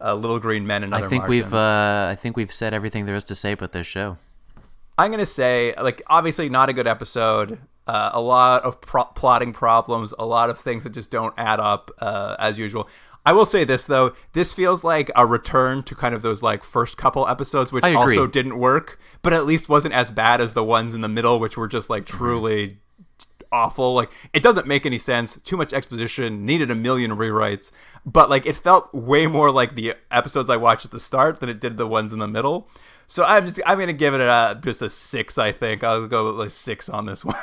Little Green Men and Other Martians. I think we've said everything there is to say about this show. I'm going to say, obviously not a good episode. A lot of plotting problems. A lot of things that just don't add up as usual. I will say this, though. This feels like a return to kind of those first couple episodes, which also didn't work, but at least wasn't as bad as the ones in the middle, which were just truly awful. It doesn't make any sense. Too much exposition. Needed a million rewrites. But it felt way more like the episodes I watched at the start than it did the ones in the middle. So I'm going to give it just a 6, I think. I'll go with 6 on this one.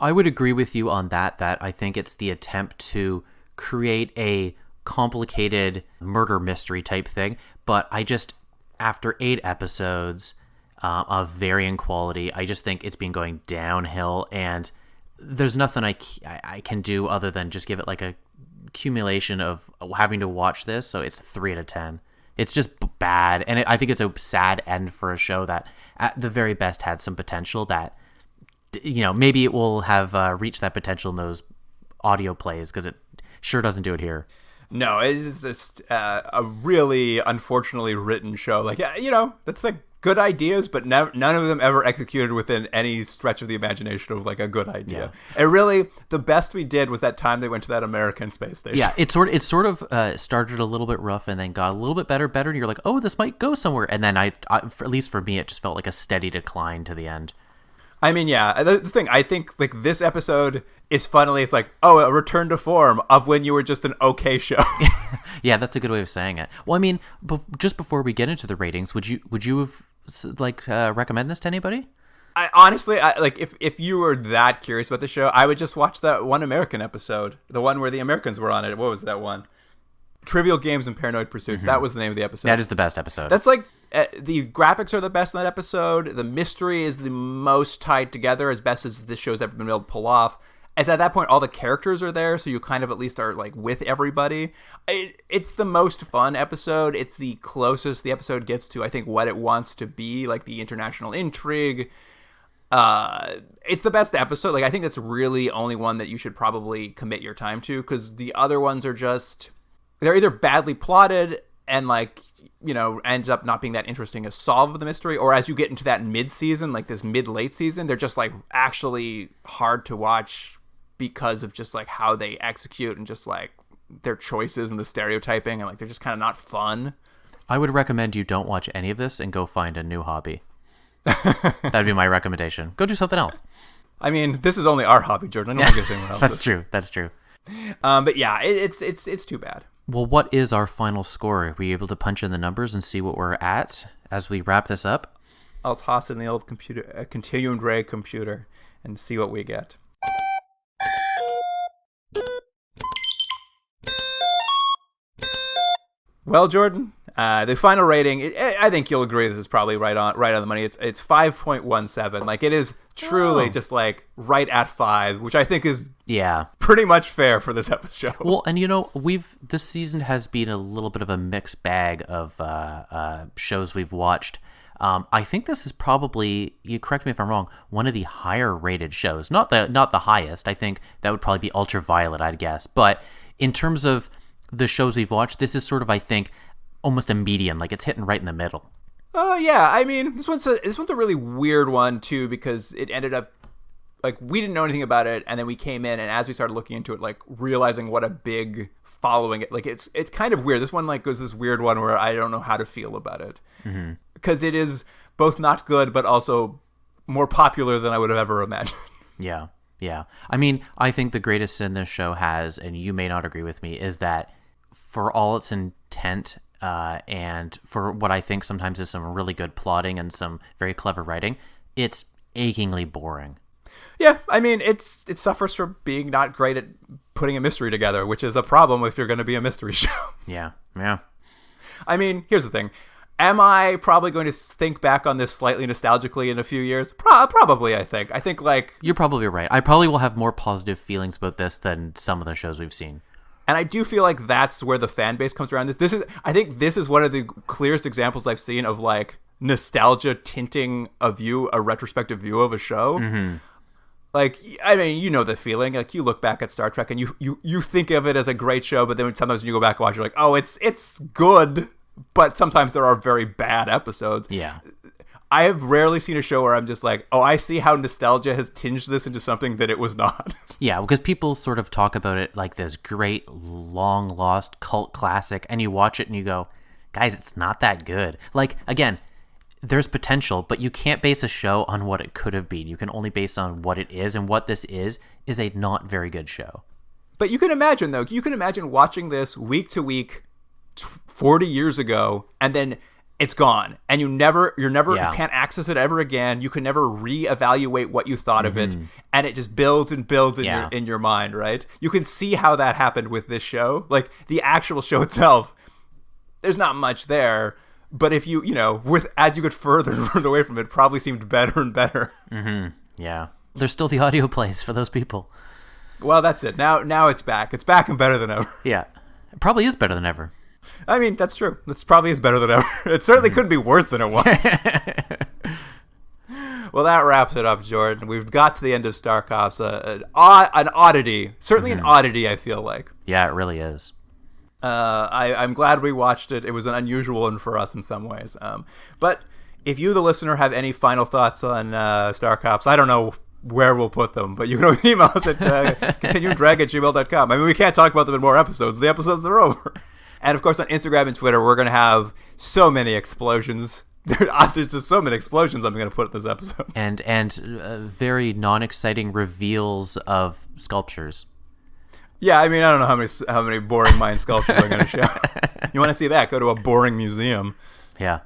I would agree with you on that I think it's the attempt to create a complicated murder mystery type thing, but I just, after 8 episodes of varying quality, I just think it's been going downhill, and there's nothing I can do other than just give it a accumulation of having to watch this. So it's 3 out of 10. It's just bad, and I think it's a sad end for a show that at the very best had some potential that, maybe it will have reached that potential in those audio plays, because it sure doesn't do it here. No, it's just a really unfortunately written show. That's the thing. good ideas, but none of them ever executed within any stretch of the imagination of like a good idea. Yeah. And really, the best we did was that time they went to that American space station. Yeah, it sort of started a little bit rough and then got a little bit better, and you're like, oh, this might go somewhere. And then at least for me, it just felt like a steady decline to the end. I mean, yeah, the thing, I think like this episode is funnily, it's like, oh, a return to form of when you were just an okay show. Yeah, that's a good way of saying it. Well, I mean, just before we get into the ratings, would you have recommend this to anybody? I honestly, like if you were that curious about the show, I would just watch that one American episode, the one where the Americans were on it. What was that one? Trivial Games and Paranoid Pursuits. That was the name of the episode. That is the best episode. That's like the graphics are the best in that episode. The mystery is the most tied together, as best as this show's ever been able to pull off. It's at that point all the characters are there, so you kind of at least are like with everybody. It's the most fun episode. It's the closest the episode gets to, I think, what it wants to be, like the international intrigue. It's the best episode. Like, I think that's really only one that you should probably commit your time to, because the other ones are just, they're either badly plotted and like, you know, ends up not being that interesting to solve the mystery, or as you get into that mid-season, like this mid-late season, they're just like actually hard to watch because of just like how they execute and just like their choices and the stereotyping, and like they're just kind of not fun. I would recommend you don't watch any of this and go find a new hobby. That'd be my recommendation. Go do something else. I mean, this is only our hobby, Jordan. I don't want to get anyone else's. That's true. But yeah, it's too bad. Well, what is our final score? Are we able to punch in the numbers and see what we're at as we wrap this up? I'll toss in the old continuum ray computer and see what we get. Well, Jordan, the final rating, I think you'll agree this is probably right on the money. It's 5.17. Like, it is truly just like right at 5, which I think is pretty much fair for this episode. Well, and you know, this season has been a little bit of a mixed bag of shows we've watched. I think this is probably, you correct me if I'm wrong, one of the higher rated shows. Not the highest. I think that would probably be Ultraviolet, I'd guess. But in terms of the shows we've watched, this is sort of, I think, almost a median. Like, it's hitting right in the middle. Oh, yeah. I mean, this one's a really weird one, too, because it ended up, like, we didn't know anything about it, and then we came in, and as we started looking into it, like, realizing what a big following it, like, it's kind of weird. This one, like, was this weird one where I don't know how to feel about it. Mm-hmm. Because it is both not good, but also more popular than I would have ever imagined. Yeah. I mean, I think the greatest sin this show has, and you may not agree with me, is that for all its intent and for what I think sometimes is some really good plotting and some very clever writing, it's achingly boring. Yeah, I mean, it suffers from being not great at putting a mystery together, which is a problem if you're going to be a mystery show. Yeah. I mean, here's the thing. Am I probably going to think back on this slightly nostalgically in a few years? Probably, I think. I think, like... You're probably right. I probably will have more positive feelings about this than some of the shows we've seen. And I do feel like that's where the fan base comes around. I think this is one of the clearest examples I've seen of, like, nostalgia tinting a retrospective view of a show. Mm-hmm. Like, I mean, you know the feeling. Like, you look back at Star Trek and you think of it as a great show, but then sometimes when you go back and watch, you're like, oh, it's good, but sometimes there are very bad episodes. Yeah. I have rarely seen a show where I'm just like, oh, I see how nostalgia has tinged this into something that it was not. Yeah, because people sort of talk about it like this great, long-lost cult classic, and you watch it and you go, guys, it's not that good. Like, again, there's potential, but you can't base a show on what it could have been. You can only base on what it is, and what this is a not very good show. But you can imagine, though, watching this week to week 40 years ago, and then it's gone, and you can't access it ever again. You can never reevaluate what you thought of it, and it just builds and builds in your mind, right? You can see how that happened with this show. Like, the actual show itself, there's not much there, but if as you get further and further away from it, probably seemed better and better. Mm-hmm. Yeah. There's still the audio plays for those people. Well, that's it. Now it's back. It's back and better than ever. Yeah. It probably is better than ever. I mean, that's true. This probably is better than ever. It certainly couldn't be worse than it was. Well, that wraps it up, Jordan. We've got to the end of Star Cops. An oddity. Certainly an oddity, I feel like. Yeah, it really is. I'm glad we watched it. It was an unusual one for us in some ways. But If you, the listener, have any final thoughts on Star Cops, I don't know where we'll put them, but you can always email us at continuumdrag@gmail.com. I mean, we can't talk about them in more episodes. The episodes are over. And, of course, on Instagram and Twitter, we're going to have so many explosions. There's just so many explosions I'm going to put in this episode. And very non-exciting reveals of sculptures. Yeah, I mean, I don't know how many boring Mayan sculptures I'm going to show. You want to see that? Go to a boring museum. Yeah.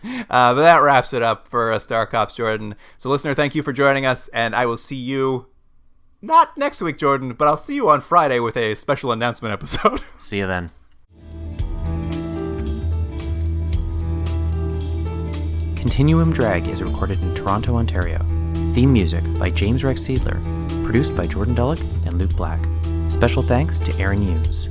But that wraps it up for Star Cops, Jordan. So, listener, thank you for joining us, and I will see you, not next week, Jordan, but I'll see you on Friday with a special announcement episode. See you then. Continuum Drag is recorded in Toronto, Ontario. Theme music by James Rex Seidler. Produced by Jordan Dullock and Luke Black. Special thanks to Aaron Hughes.